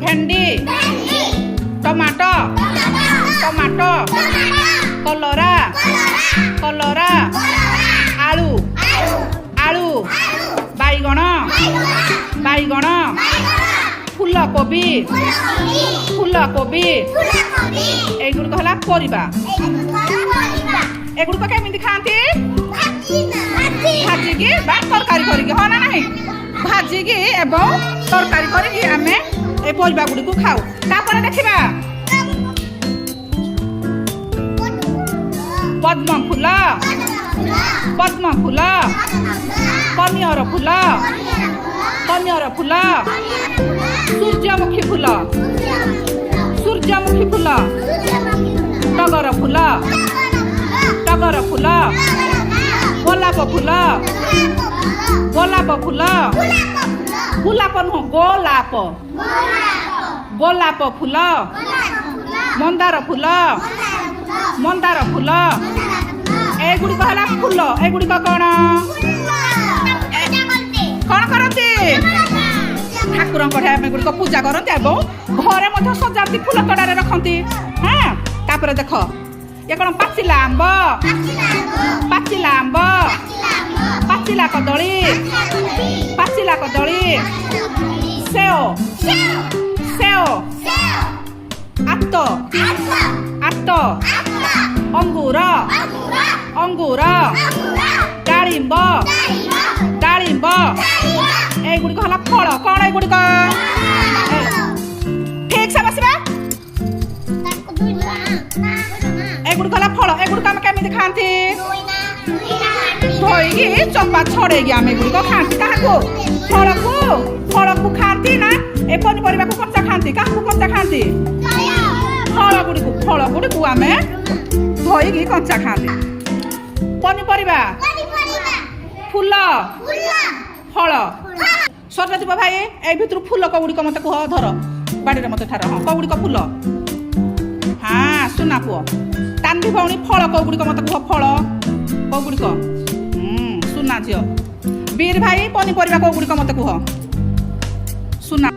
भेंडी टमाटो कलरा आलू बैगण फूलकोबी एगुड़िक है परिबा एगुड़िक केमिति खाती भाजिकी तरकारी करिकी हाँ ना नहीं भाजिकी एवं तरकारी करिकी आमे ए परिबा गुडी को खाऊ तापर देखिबा पद्म फूल कनियर फूल सूर्यमुखी फूल टगर फूल गोलाप फूल गोलाप फूल मंदार फूल एगुड़िक है फूल एगुड़िक कौन करती ठाकुर गुड़िक पूजा करती घरे सजाती फूल तड़ारे रखती हाँ तापर देख ये कौन पाचिला आंब पाचिला कदली सेओ आत अंगूर डालिंब एगुड़िक है फल कौन एगुड़िक ठीक से बसवा एगुड़िक है फल एगुड़िक आम केमिति खाती धोईकी चंपा छड़ेगी आम एगुड़िक खाती क्या फल को खाती ना ए पनीपरिया को कच्चा खाती क्या कच्चा खाती फल गुड़ी को आम धोईकी कच्चा खाती पनीपरिया फूल फल सरदीप भाई ए भितर फूल कौड़िक मत कह धर बाड़ी मत ठार हाँ कौड़िक फूल हाँ सुना पुओ तान्वी भौणी फल कौड़िक मत कह फल कौड़िक सुना झील बीर भाई पनीपरिया कौड़िक मत कह सुना।